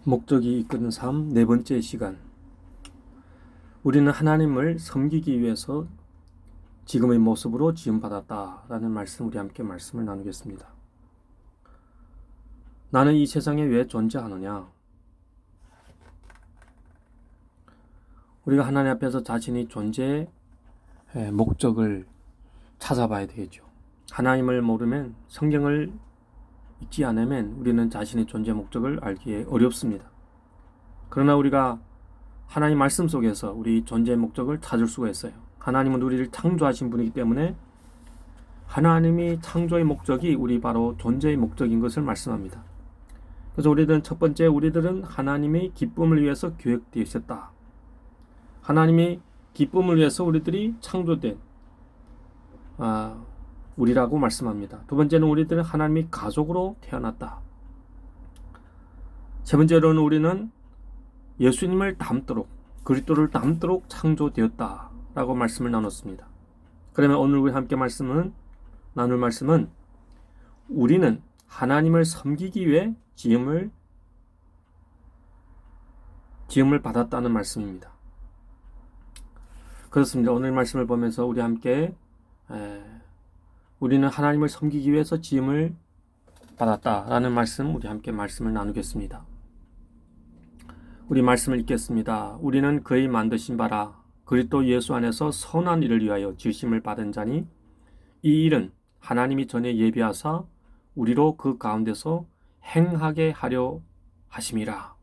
목적이 이끄는 삶 네 번째 시간. 우리는 하나님을 섬기기 위해서 지금의 모습으로 지음받았다라는 말씀, 우리 함께 말씀을 나누겠습니다. 나는 이 세상에 왜 존재하느냐? 우리가 하나님 앞에서 자신이 존재의 목적을 찾아봐야 되겠죠. 하나님을 모르면, 성경을 읽지 않으면 우리는 자신의 존재 목적을 알기에 어렵습니다. 그러나 우리가 하나님 말씀 속에서 우리 존재의 목적을 찾을 수가 있어요. 하나님은 우리를 창조하신 분이기 때문에 하나님이 창조의 목적이 우리 바로 존재의 목적인 것을 말씀합니다. 그래서 우리들은 하나님의 기쁨을 위해서 계획되어 있었다. 하나님의 기쁨을 위해서 우리들이 창조된 우리라고 말씀합니다. 두 번째는 우리들은 하나님의 가족으로 태어났다. 세 번째로는 우리는 예수님을 닮도록, 그리스도를 닮도록 창조되었다라고 말씀을 나눴습니다. 그러면 오늘 우리 함께 나눌 말씀은 우리는 하나님을 섬기기 위해 지음을 받았다는 말씀입니다. 그렇습니다. 오늘 말씀을 보면서 우리 함께 우리는 하나님을 섬기기 위해서 지음을 받았다라는 말씀, 우리 함께 말씀을 나누겠습니다. 우리 말씀을 읽겠습니다. 우리는 그의 만드신 바라 그리스도 예수 안에서 선한 일을 위하여 지으심을 받은 자니 이 일은 하나님이 전에 예비하사 우리로 그 가운데서 행하게 하려 하심이라.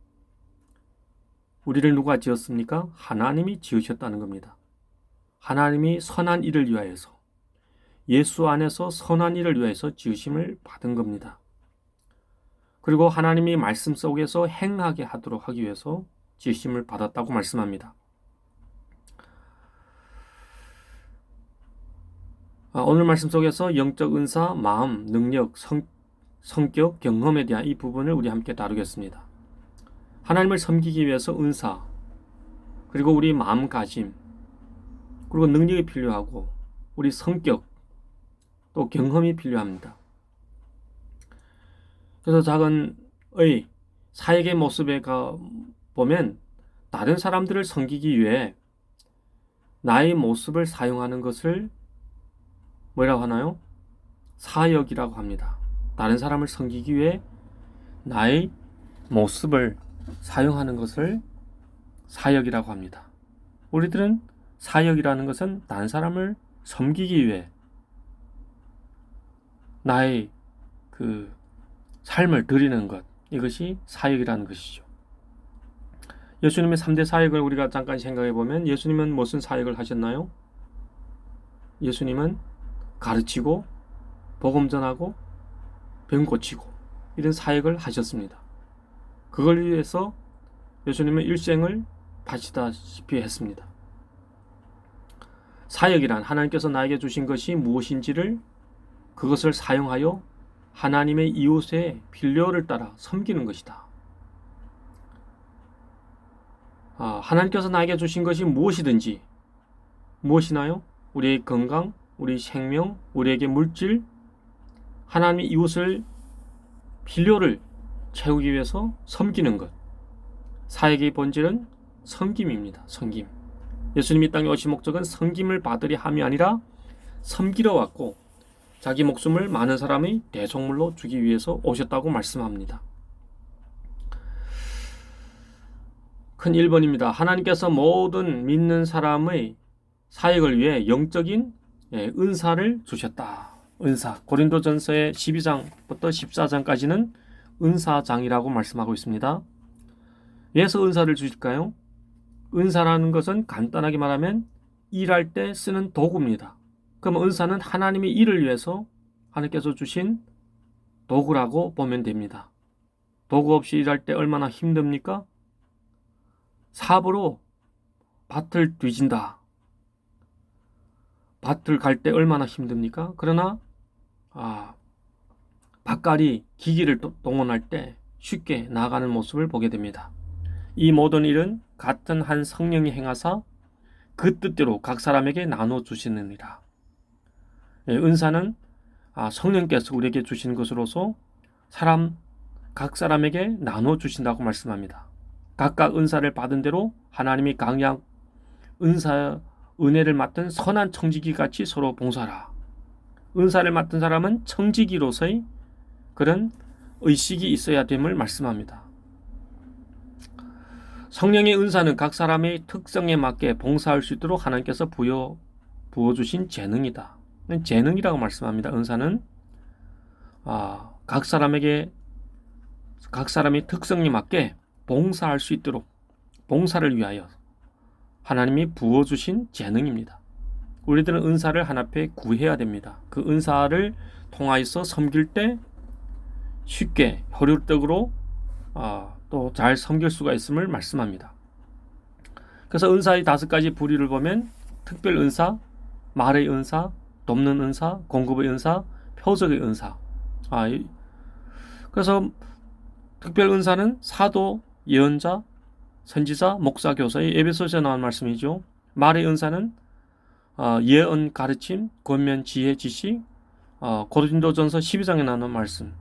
우리를 누가 지었습니까? 하나님이 지으셨다는 겁니다. 하나님이 선한 일을 위하여서, 예수 안에서 선한 일을 위해서 지으심을 받은 겁니다. 그리고 하나님이 말씀 속에서 행하게 하도록 하기 위해서 지으심을 받았다고 말씀합니다. 오늘 말씀 속에서 영적 은사, 마음, 능력, 성격, 경험에 대한 이 부분을 우리 함께 다루겠습니다. 하나님을 섬기기 위해서 은사, 그리고 우리 마음가짐, 그리고 능력이 필요하고 우리 성격, 또 경험이 필요합니다. 그래서 작은 사역의 모습에 보면 다른 사람들을 섬기기 위해 나의 모습을 사용하는 것을 뭐라고 하나요? 사역이라고 합니다. 다른 사람을 섬기기 위해 나의 모습을 사용하는 것을 사역이라고 합니다. 우리들은 사역이라는 것은 다른 사람을 섬기기 위해 나의 삶을 드리는 것, 이것이 사역이라는 것이죠. 예수님의 3대 사역을 우리가 잠깐 생각해 보면 예수님은 무슨 사역을 하셨나요? 예수님은 가르치고 복음 전하고 병 고치고 이런 사역을 하셨습니다. 그걸 위해서 예수님은 일생을 바치다시피 했습니다. 사역이란 하나님께서 나에게 주신 것이 무엇인지를 그것을 사용하여 하나님의 이웃의 필요를 따라 섬기는 것이다. 하나님께서 나에게 주신 것이 무엇이나요? 우리의 건강, 우리 생명, 우리에게 물질, 하나님의 이웃을 필요를 채우기 위해서 섬기는 것. 사역의 본질은 섬김입니다. 섬김. 예수님이 땅에 오신 목적은 섬김을 받으려 함이 아니라 섬기러 왔고 자기 목숨을 많은 사람의 대속물로 주기 위해서 오셨다고 말씀합니다. 큰 1번입니다. 하나님께서 모든 믿는 사람의 사역을 위해 영적인 은사를 주셨다. 은사. 고린도전서의 12장부터 14장까지는 은사장이라고 말씀하고 있습니다. 왜서 은사를 주실까요? 은사라는 것은 간단하게 말하면 일할 때 쓰는 도구입니다. 그럼 은사는 하나님의 일을 위해서 하나님께서 주신 도구라고 보면 됩니다. 도구 없이 일할 때 얼마나 힘듭니까? 삽으로 밭을 뒤진다. 밭을 갈 때 얼마나 힘듭니까? 그러나 밭갈이 기기를 동원할 때 쉽게 나아가는 모습을 보게 됩니다. 이 모든 일은 같은 한 성령이 행하사 그 뜻대로 각 사람에게 나눠 주시느니라. 은사는 성령께서 우리에게 주신 것으로서 각 사람에게 나눠 주신다고 말씀합니다. 각각 은사를 받은 대로 하나님이 강약 은혜를 맡은 선한 청지기 같이 서로 봉사하라. 은사를 맡은 사람은 청지기로서의 그런 의식이 있어야 됨을 말씀합니다. 성령의 은사는 각 사람의 특성에 맞게 봉사할 수 있도록 하나님께서 부어주신 재능이다. 재능이라고 말씀합니다. 은사는 각 사람의 특성에 맞게 봉사할 수 있도록 봉사를 위하여 하나님이 부어주신 재능입니다. 우리들은 은사를 하나님 앞에 구해야 됩니다. 그 은사를 통하여서 섬길 때 쉽게 효율적으로 또 잘 섬길 수가 있음을 말씀합니다. 그래서 은사의 5가지 부류를 보면 특별 은사, 말의 은사, 돕는 은사, 공급의 은사, 표적의 은사. 그래서 특별 은사는 사도, 예언자, 선지자, 목사, 교사의 에베소서에 나온 말씀이죠. 말의 은사는 예언, 가르침, 권면, 지혜, 지식, 고린도전서 12장에 나오는 말씀.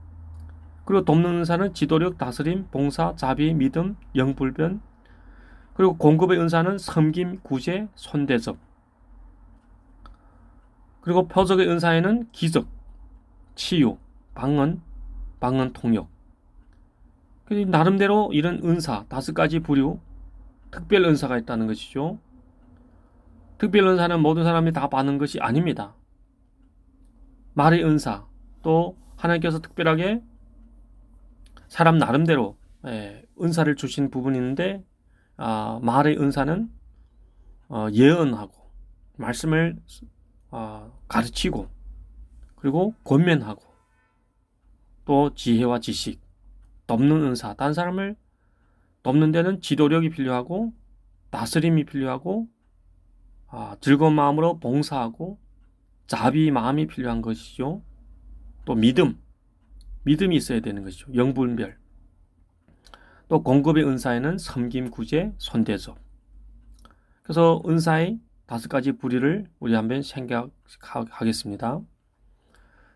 그리고 돕는 은사는 지도력, 다스림, 봉사, 자비, 믿음, 영불변. 그리고 공급의 은사는 섬김, 구제, 손대접. 그리고 표적의 은사에는 기적, 치유, 방언 통역. 나름대로 이런 은사 5가지 부류, 특별 은사가 있다는 것이죠. 특별 은사는 모든 사람이 다 받는 것이 아닙니다. 말의 은사, 또 하나님께서 특별하게 사람 나름대로 은사를 주신 부분이 있는데 말의 은사는 예언하고 말씀을 가르치고 그리고 권면하고 또 지혜와 지식, 돕는 은사, 다른 사람을 돕는 데는 지도력이 필요하고 다스림이 필요하고 즐거운 마음으로 봉사하고 자비 마음이 필요한 것이죠. 또 믿음이 있어야 되는 것이죠. 영분별. 또 공급의 은사에는 섬김, 구제, 손대접. 그래서 은사의 5가지 부류를 우리 한번 생각하겠습니다.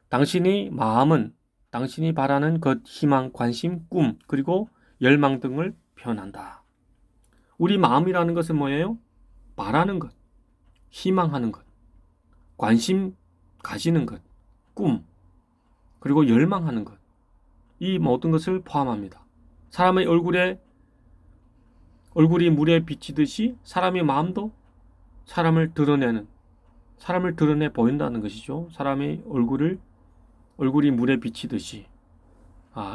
당신의 마음은 당신이 바라는 것, 희망, 관심, 꿈, 그리고 열망 등을 표현한다. 우리 마음이라는 것은 뭐예요? 바라는 것, 희망하는 것, 관심 가지는 것, 꿈, 그리고 열망하는 것. 이 모든 것을 포함합니다. 사람의 얼굴이 물에 비치듯이 사람의 마음도 사람을 드러내 보인다는 것이죠. 사람의 얼굴이 물에 비치듯이.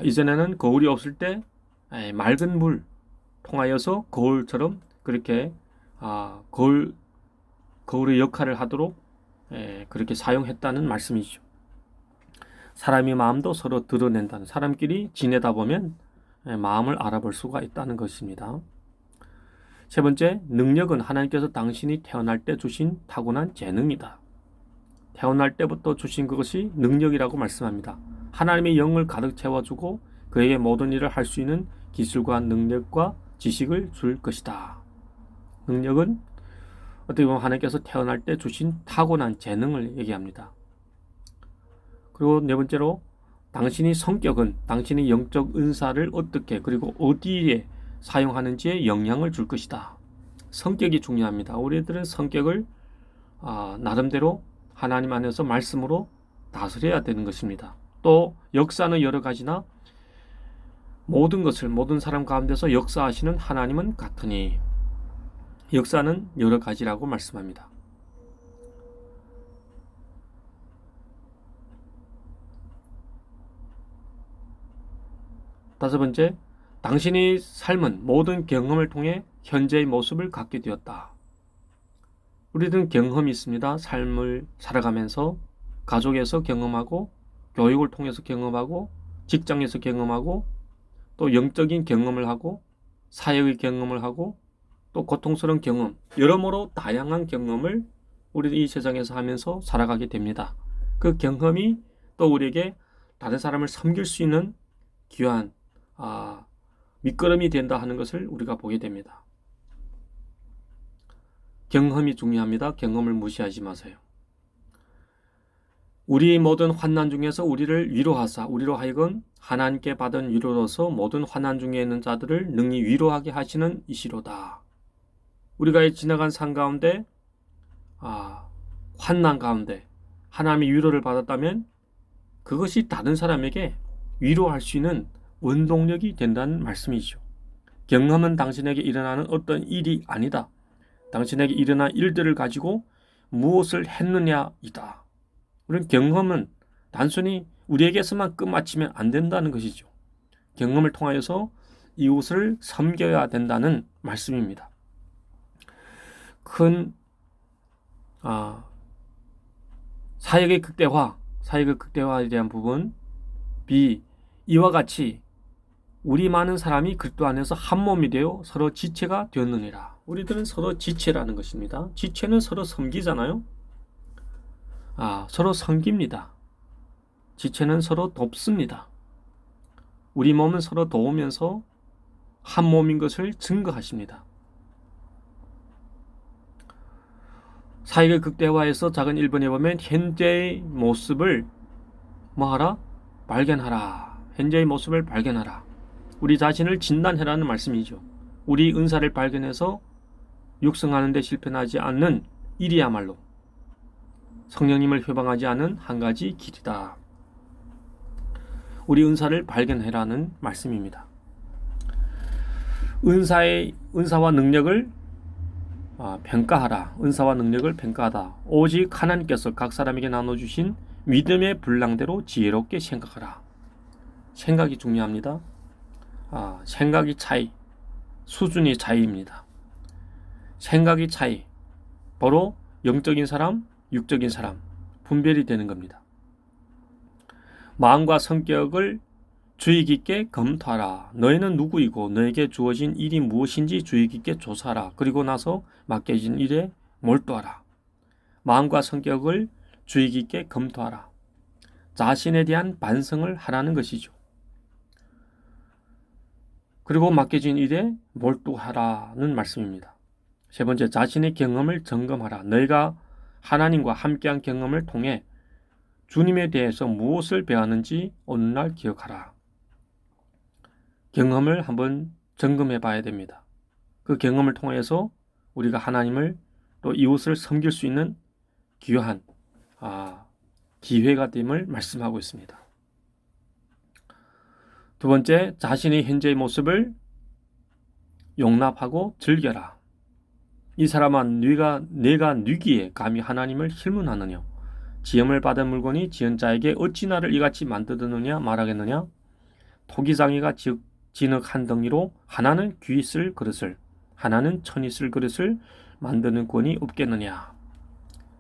이전에는 거울이 없을 때 맑은 물 통하여서 거울처럼 그렇게 거울의 역할을 하도록 그렇게 사용했다는 말씀이죠. 사람의 마음도 서로 드러낸다는, 사람끼리 지내다 보면 마음을 알아볼 수가 있다는 것입니다. 세 번째, 능력은 하나님께서 당신이 태어날 때 주신 타고난 재능이다. 태어날 때부터 주신 그것이 능력이라고 말씀합니다. 하나님의 영을 가득 채워주고 그에게 모든 일을 할 수 있는 기술과 능력과 지식을 줄 것이다. 능력은 어떻게 보면 하나님께서 태어날 때 주신 타고난 재능을 얘기합니다. 그리고 네 번째로 당신의 성격은 당신의 영적 은사를 어떻게 그리고 어디에 사용하는지에 영향을 줄 것이다. 성격이 중요합니다. 우리들은 성격을 나름대로 하나님 안에서 말씀으로 다스려야 되는 것입니다. 또 역사는 여러 가지나 모든 사람 가운데서 역사하시는 하나님은 같으니 역사는 여러 가지라고 말씀합니다. 다섯 번째, 당신의 삶은 모든 경험을 통해 현재의 모습을 갖게 되었다. 우리들은 경험이 있습니다. 삶을 살아가면서 가족에서 경험하고 교육을 통해서 경험하고 직장에서 경험하고 또 영적인 경험을 하고 사역의 경험을 하고 또 고통스러운 경험, 여러모로 다양한 경험을 우리 이 세상에서 하면서 살아가게 됩니다. 그 경험이 또 우리에게 다른 사람을 섬길 수 있는 귀한 밑거름이 된다 하는 것을 우리가 보게 됩니다. 경험이 중요합니다. 경험을 무시하지 마세요. 우리 모든 환난 중에서 우리를 위로하사 우리로 하여금 하나님께 받은 위로로서 모든 환난 중에 있는 자들을 능히 위로하게 하시는 이시로다. 우리가 지나간 삶 가운데 환난 가운데 하나님의 위로를 받았다면 그것이 다른 사람에게 위로할 수 있는 원동력이 된다는 말씀이죠. 경험은 당신에게 일어나는 어떤 일이 아니다. 당신에게 일어난 일들을 가지고 무엇을 했느냐이다. 우리는 경험은 단순히 우리에게서만 끝마치면 안 된다는 것이죠. 경험을 통하여서 이웃을 섬겨야 된다는 말씀입니다. 큰 사역의 극대화에 대한 부분 B. 이와 같이 우리 많은 사람이 그리스도 안에서 한 몸이 되어 서로 지체가 되었느니라. 우리들은 서로 지체라는 것입니다. 지체는 서로 섬기잖아요. 서로 섬깁니다. 지체는 서로 돕습니다. 우리 몸은 서로 도우면서 한 몸인 것을 증거하십니다. 사역의 극대화에서 작은 1번에 보면 현재의 모습을 발견하라. 현재의 모습을 발견하라. 우리 자신을 진단해라는 말씀이죠. 우리 은사를 발견해서 육성하는 데 실패하지 않는 일이야말로 성령님을 회방하지 않은 한 가지 길이다. 우리 은사를 발견해라는 말씀입니다. 은사와 능력을 평가하라. 은사와 능력을 평가하다. 오직 하나님께서 각 사람에게 나눠주신 믿음의 분량대로 지혜롭게 생각하라. 생각이 중요합니다. 생각이 차이, 수준이 차이입니다. 생각이 차이, 바로 영적인 사람, 육적인 사람 분별이 되는 겁니다. 마음과 성격을 주의 깊게 검토하라. 너희는 누구이고 너에게 주어진 일이 무엇인지 주의 깊게 조사하라. 그리고 나서 맡겨진 일에 몰두하라. 마음과 성격을 주의 깊게 검토하라. 자신에 대한 반성을 하라는 것이죠. 그리고 맡겨진 일에 몰두하라는 말씀입니다. 세 번째, 자신의 경험을 점검하라. 너희가 하나님과 함께한 경험을 통해 주님에 대해서 무엇을 배웠는지 오늘날 기억하라. 경험을 한번 점검해 봐야 됩니다. 그 경험을 통해서 우리가 하나님을 또 이웃을 섬길 수 있는 귀한 기회가 됨을 말씀하고 있습니다. 두 번째, 자신의 현재의 모습을 용납하고 즐겨라. 이 사람아, 내가 누기에 감히 하나님을 힐문하느냐? 지음을 받은 물건이 지은 자에게 어찌 나를 이같이 만드느냐 말하겠느냐? 토기장이가 진흙 한 덩이로 하나는 귀 쓸 그릇을, 하나는 천이 쓸 그릇을 만드는 권이 없겠느냐?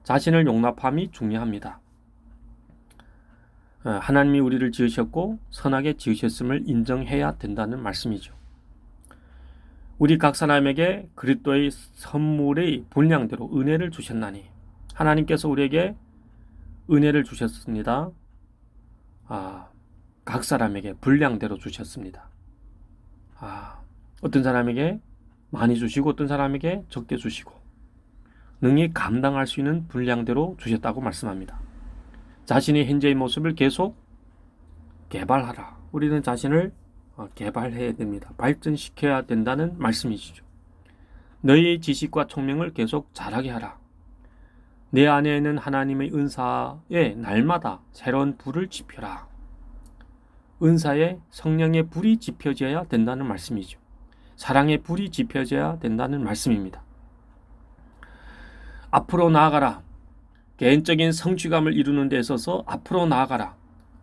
자신을 용납함이 중요합니다. 하나님이 우리를 지으셨고 선하게 지으셨음을 인정해야 된다는 말씀이죠. 우리 각 사람에게 그리스도의 선물의 분량대로 은혜를 주셨나니, 하나님께서 우리에게 은혜를 주셨습니다. 각 사람에게 분량대로 주셨습니다. 어떤 사람에게 많이 주시고 어떤 사람에게 적게 주시고 능히 감당할 수 있는 분량대로 주셨다고 말씀합니다. 자신의 현재의 모습을 계속 개발하라. 우리는 자신을 개발해야 됩니다. 발전시켜야 된다는 말씀이시죠. 너희의 지식과 총명을 계속 자라게 하라. 내 안에 있는 하나님의 은사에 날마다 새로운 불을 지펴라. 은사에 성령의 불이 지펴져야 된다는 말씀이죠. 사랑의 불이 지펴져야 된다는 말씀입니다. 앞으로 나아가라. 개인적인 성취감을 이루는 데 있어서 앞으로 나아가라.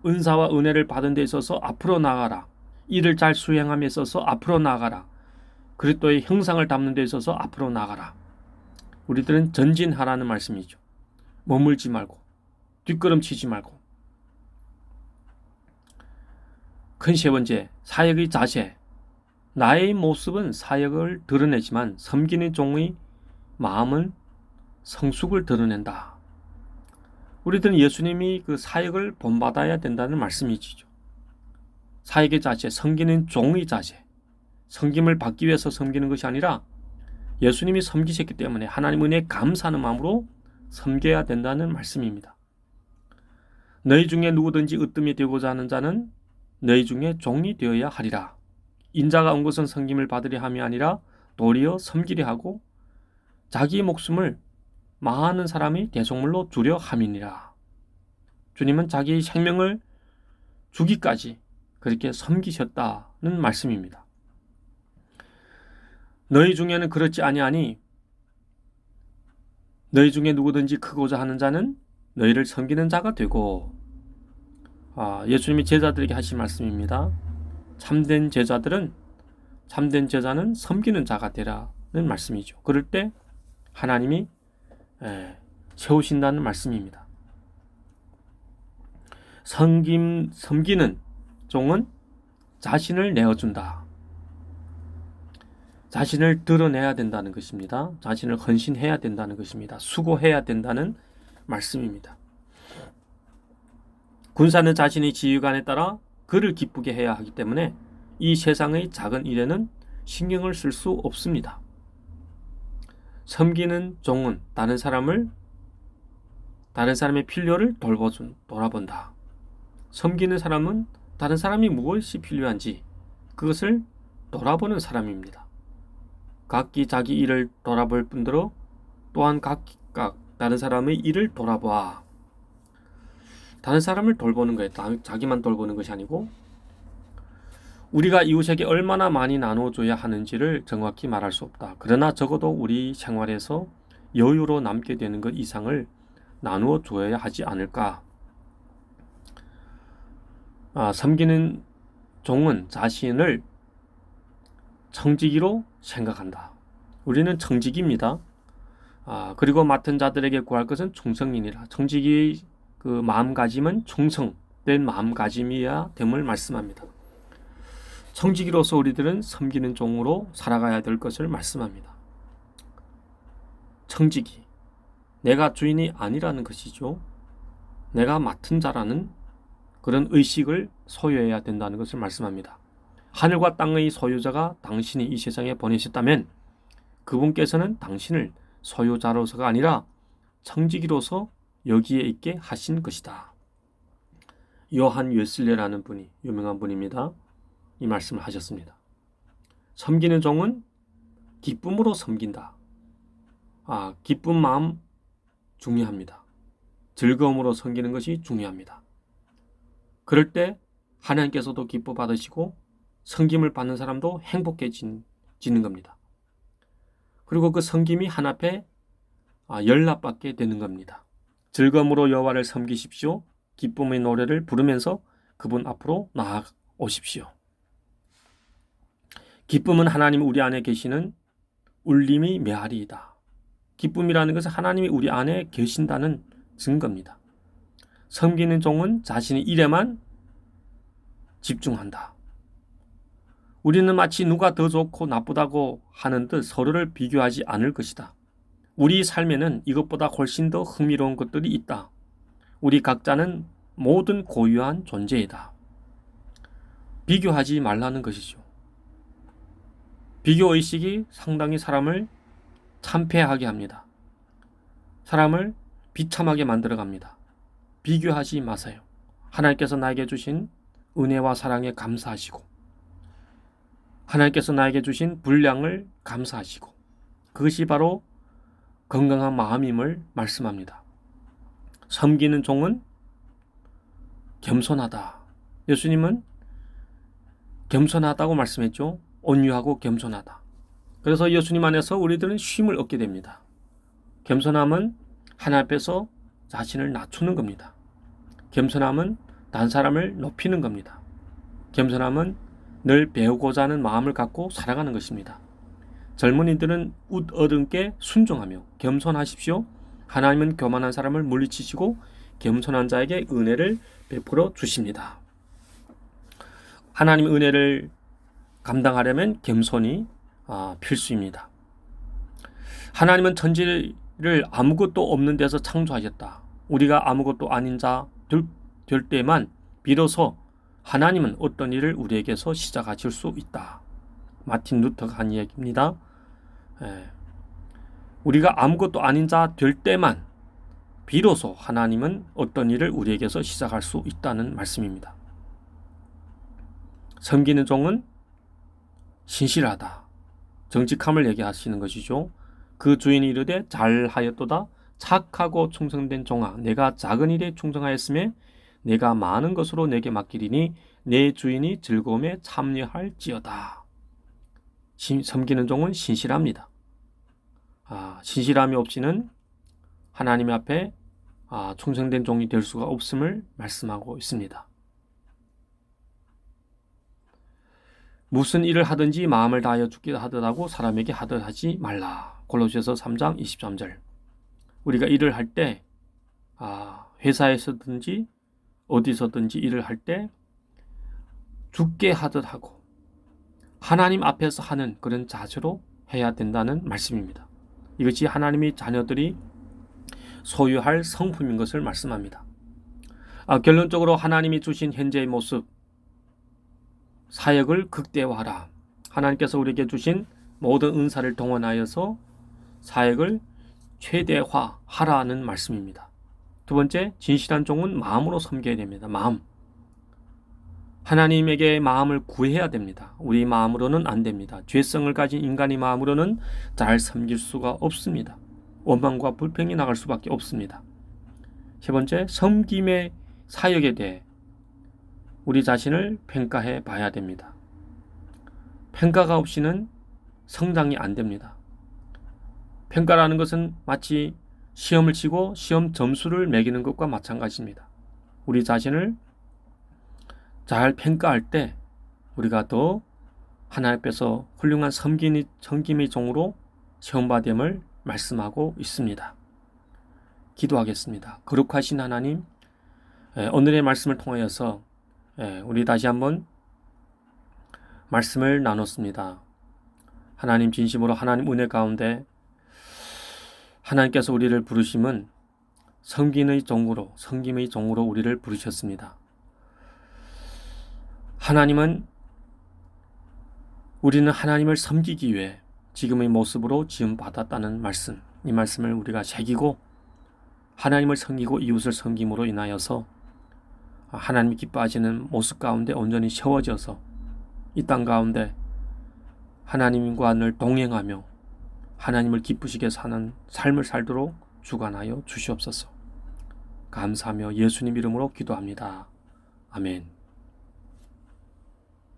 은사와 은혜를 받은 데 있어서 앞으로 나아가라. 일을 잘 수행함에 있어서 앞으로 나아가라. 그리스도의 형상을 담는 데 있어서 앞으로 나아가라. 우리들은 전진하라는 말씀이죠. 머물지 말고 뒷걸음치지 말고. 큰 세 번째, 사역의 자세. 나의 모습은 사역을 드러내지만 섬기는 종의 마음은 성숙을 드러낸다. 우리들은 예수님이 그 사역을 본받아야 된다는 말씀이죠. 사역의 자세, 섬기는 종의 자세. 섬김을 받기 위해서 섬기는 것이 아니라 예수님이 섬기셨기 때문에 하나님 은혜에 감사하는 마음으로 섬겨야 된다는 말씀입니다. 너희 중에 누구든지 으뜸이 되고자 하는 자는 너희 중에 종이 되어야 하리라. 인자가 온 것은 섬김을 받으려 함이 아니라 도리어 섬기려 하고 자기 목숨을 많은 사람이 대속물로 주려 함이니라. 주님은 자기 생명을 주기까지 그렇게 섬기셨다는 말씀입니다. 너희 중에는 그렇지 아니하니 너희 중에 누구든지 크고자 하는 자는 너희를 섬기는 자가 되고, 예수님이 제자들에게 하신 말씀입니다. 참된 제자는 섬기는 자가 되라는 말씀이죠. 그럴 때 하나님이 세우신다는 말씀입니다. 섬기는 종은 자신을 내어준다. 자신을 드러내야 된다는 것입니다. 자신을 헌신해야 된다는 것입니다. 수고해야 된다는 말씀입니다. 군사는 자신의 지휘관에 따라 그를 기쁘게 해야 하기 때문에 이 세상의 작은 일에는 신경을 쓸 수 없습니다. 섬기는 종은 다른 사람의 필요를 돌아본다. 섬기는 사람은 다른 사람이 무엇이 필요한지 그것을 돌아보는 사람입니다. 각기 자기 일을 돌아볼 뿐더러 또한 각각 다른 사람의 일을 돌아봐. 다른 사람을 돌보는 거예요. 자기만 돌보는 것이 아니고 우리가 이웃에게 얼마나 많이 나눠줘야 하는지를 정확히 말할 수 없다. 그러나 적어도 우리 생활에서 여유로 남게 되는 것 이상을 나누어 줘야 하지 않을까. 섬기는 종은 자신을 청지기로 생각한다. 우리는 청지기입니다. 그리고 맡은 자들에게 구할 것은 충성이니라. 청지기의 그 마음가짐은 충성된 마음가짐이어야 됨을 말씀합니다. 청지기로서 우리들은 섬기는 종으로 살아가야 될 것을 말씀합니다. 청지기, 내가 주인이 아니라는 것이죠. 내가 맡은 자라는 그런 의식을 소유해야 된다는 것을 말씀합니다. 하늘과 땅의 소유자가 당신이 이 세상에 보내셨다면 그분께서는 당신을 소유자로서가 아니라 청지기로서 여기에 있게 하신 것이다. 요한 웨슬레라는 분이 유명한 분입니다. 이 말씀을 하셨습니다. 섬기는 종은 기쁨으로 섬긴다. 기쁜 마음 중요합니다. 즐거움으로 섬기는 것이 중요합니다. 그럴 때 하나님께서도 기뻐 받으시고 섬김을 받는 사람도 행복해지는 겁니다. 그리고 그 섬김이 하나 앞에 연락받게 되는 겁니다. 즐거움으로 여호와를 섬기십시오. 기쁨의 노래를 부르면서 그분 앞으로 나아오십시오. 기쁨은 하나님 우리 안에 계시는 울림이 메아리이다. 기쁨이라는 것은 하나님이 우리 안에 계신다는 증거입니다. 섬기는 종은 자신의 일에만 집중한다. 우리는 마치 누가 더 좋고 나쁘다고 하는 듯 서로를 비교하지 않을 것이다. 우리 삶에는 이것보다 훨씬 더 흥미로운 것들이 있다. 우리 각자는 모든 고유한 존재이다. 비교하지 말라는 것이죠. 비교의식이 상당히 사람을 참패하게 합니다. 사람을 비참하게 만들어갑니다. 비교하지 마세요. 하나님께서 나에게 주신 은혜와 사랑에 감사하시고 하나님께서 나에게 주신 분량을 감사하시고 그것이 바로 건강한 마음임을 말씀합니다. 섬기는 종은 겸손하다. 예수님은 겸손하다고 말씀했죠. 온유하고 겸손하다. 그래서 예수님 안에서 우리들은 쉼을 얻게 됩니다. 겸손함은 하나님 앞에서 자신을 낮추는 겁니다. 겸손함은 다른 사람을 높이는 겁니다. 겸손함은 늘 배우고자 하는 마음을 갖고 살아가는 것입니다. 젊은이들은 웃 어른께 순종하며 겸손하십시오. 하나님은 교만한 사람을 물리치시고 겸손한 자에게 은혜를 베풀어 주십니다. 하나님의 은혜를 감당하려면 겸손이 필수입니다. 하나님은 천지를 아무것도 없는 데서 창조하셨다. 우리가 아무것도 아닌 자 될 때만 비로소 하나님은 어떤 일을 우리에게서 시작하실 수 있다. 마틴 루터가 한 이야기입니다. 우리가 아무것도 아닌 자 될 때만 비로소 하나님은 어떤 일을 우리에게서 시작할 수 있다는 말씀입니다. 섬기는 종은 신실하다, 정직함을 얘기하시는 것이죠. 그 주인이 이르되 잘하였도다. 착하고 충성된 종아, 내가 작은 일에 충성하였으며 내가 많은 것으로 내게 맡기리니 내 주인이 즐거움에 참여할지어다. 섬기는 종은 신실합니다. 신실함이 없이는 하나님 앞에 충성된 종이 될 수가 없음을 말씀하고 있습니다. 무슨 일을 하든지 마음을 다하여 죽게 하듯하고 사람에게 하듯 하지 말라. 골로새서 3장 23절. 우리가 일을 할 때 회사에서든지 어디서든지 일을 할 때 죽게 하듯 하고 하나님 앞에서 하는 그런 자세로 해야 된다는 말씀입니다. 이것이 하나님의 자녀들이 소유할 성품인 것을 말씀합니다. 결론적으로 하나님이 주신 현재의 모습, 사역을 극대화하라. 하나님께서 우리에게 주신 모든 은사를 동원하여서 사역을 최대화하라는 말씀입니다. 두 번째, 진실한 종은 마음으로 섬겨야 됩니다. 마음. 하나님에게 마음을 구해야 됩니다. 우리 마음으로는 안 됩니다. 죄성을 가진 인간의 마음으로는 잘 섬길 수가 없습니다. 원망과 불평이 나갈 수밖에 없습니다. 세 번째, 섬김의 사역에 대해 우리 자신을 평가해 봐야 됩니다. 평가가 없이는 성장이 안 됩니다. 평가라는 것은 마치 시험을 치고 시험 점수를 매기는 것과 마찬가지입니다. 우리 자신을 잘 평가할 때 우리가 더 하나님 앞에서 훌륭한 섬김의 종으로 시험받음을 말씀하고 있습니다. 기도하겠습니다. 거룩하신 하나님, 오늘의 말씀을 통하여서 우리 다시 한번 말씀을 나눴습니다. 하나님, 진심으로 하나님 은혜 가운데 하나님께서 우리를 부르심은 섬김의 종으로 우리를 부르셨습니다. 우리는 하나님을 섬기기 위해 지금의 모습으로 지음받았다는 말씀, 이 말씀을 우리가 새기고 하나님을 섬기고 이웃을 섬김으로 인하여서 하나님이 기뻐하시는 모습 가운데 온전히 세워져서 이 땅 가운데 하나님과 늘 동행하며 하나님을 기쁘시게 사는 삶을 살도록 주관하여 주시옵소서. 감사하며 예수님 이름으로 기도합니다. 아멘.